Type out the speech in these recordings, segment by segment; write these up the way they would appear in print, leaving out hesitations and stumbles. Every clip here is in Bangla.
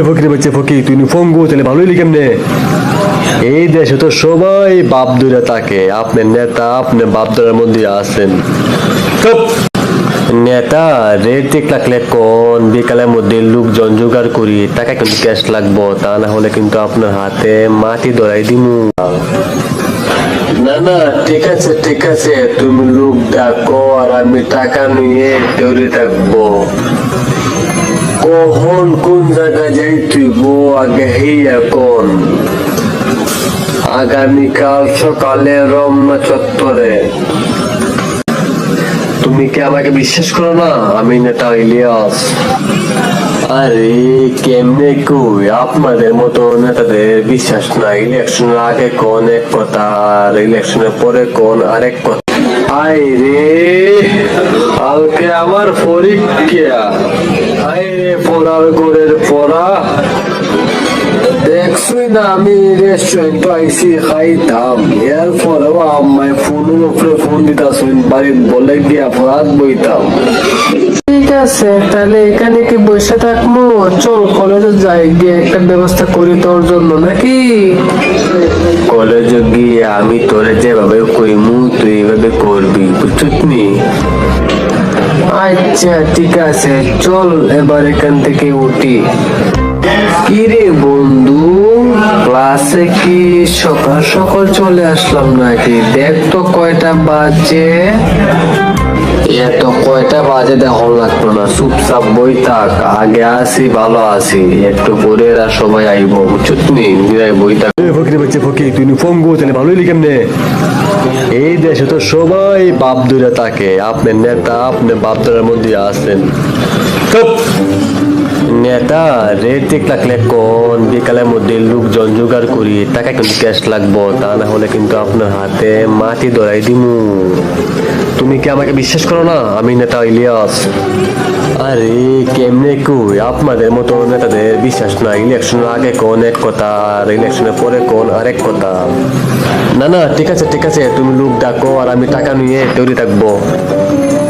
ফকির বাচ্চা ফকির, তুই ফঙ্গু তাহলে ভালোই কেমনে? এই দেশে তো সবাই বাপ ধরে থাকে, আপনার নেতা আপনি বাপ ধরার মধ্যে আছেন। নেতা রেট চেক লাগলে কোন বিকালের মধ্যে লোকজন জোগাড় করি, টাকা কিন্তু ক্যাশ লাগবো, তা না হলে কিন্তু আপনার হাতে মাটি ধরাই দিমু। না না, ঠিক আছে ঠিক আছে, তুমি লোক ডাকো আর আমি টাকা নিয়ে তৈরি থাকবো। কখন কোন জায়গায় যাই তুইব আগে হেইয়া কোন? আগামীকাল সকালে রমনা চত্বরে। তুমি কি আমাকে বিশ্বাস করো না? আমি নেতা ইলিয়াস। আরে কেমনে কই, আপনাদের মতো নেতাদের বিশ্বাস নাই। ইলেকশনের আগে কোন এক কথা আর ইলেকশনের পরে কোন আরেক কথা। আয় রে, কালকে আমার পরীক্ষা। আয় রে, পড়ার ঘরের পড়া দেখছই না, আমি রেস্টুরেন্ট আইসি খাইতাম, এরপরেও আমায় ফোনের উপরে ফোন দিতাম, বাড়ির বলে গিয়ে অপরাধ বইতাম। ঠিক আছে, তাহলে এখানে কি বসে থাকবো? চল কলেজে যাই, গিয়ে একটা ব্যবস্থা করি তোর জন্য, নাকি? কলেজে গিয়ে আমি তোরে যেভাবে কইমু তুই এভাবে করবি, বুঝছনি? আচ্ছা ঠিক আছে, চল এবার এখান থেকে উঠি। কিরে বন্ধু, ক্লাসে কি সকাল সকাল চলে আসলাম নাকি? দেখ তো কয়টা বাজে। এত কয়টা বাজে দেখো লাগতো না, চুপচাপ বই থাক, আগে আসি ভালো আসি, একটু পরে এরা সবাই আইব, বুঝছনি? বই থাক। ফকির বাচ্চা ফকির, তুই ফঙ্গু তাহলে ভালোই কেমনে? এই দেশে তো সবাই বাপ ধরে থাকে, আপনার নেতা আপনি বাপ ধরার মধ্যে আছেন। নেতা রেট চেক লাগলে কোন বিকালের মধ্যে লোকজন জোগাড় করি, টাকা কিন্তু ক্যাশ লাগবো, তা না হলে কিন্তু আপনার হাতে মাটি ধরাই দিমু। তুমি কি আমাকে বিশ্বাস করো না? আমি নেতা ইলিয়াস। আরে কেমনে কই, আপনাদের মতো নেতাদের বিশ্বাস নাই। ইলেকশনের আগে কোন এক কথা আর ইলেকশনের পরে কোন আরেক কথা। না না, ঠিক আছে ঠিক আছে, তুমি লোক ডাকো আর আমি টাকা নিয়ে তৈরি থাকবো।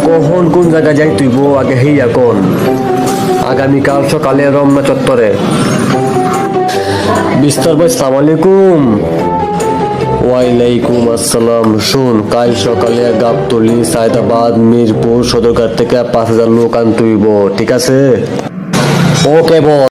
কখন কোন জায়গায় যাই তুইব আগে হেইয়া কোন? আগামীকাল সকালে রমনা চত্বরে। বিস্তর ভাই, সালাম আলাইকুম। ওয়ালাইকুম আসসালাম। শুন, কাল সকালে গাবতলী, সায়দাবাদ, মিরপুর সদরঘাট থেকে 5,000 লোক আনতে হইব, ঠিক আছে? ওকে বস।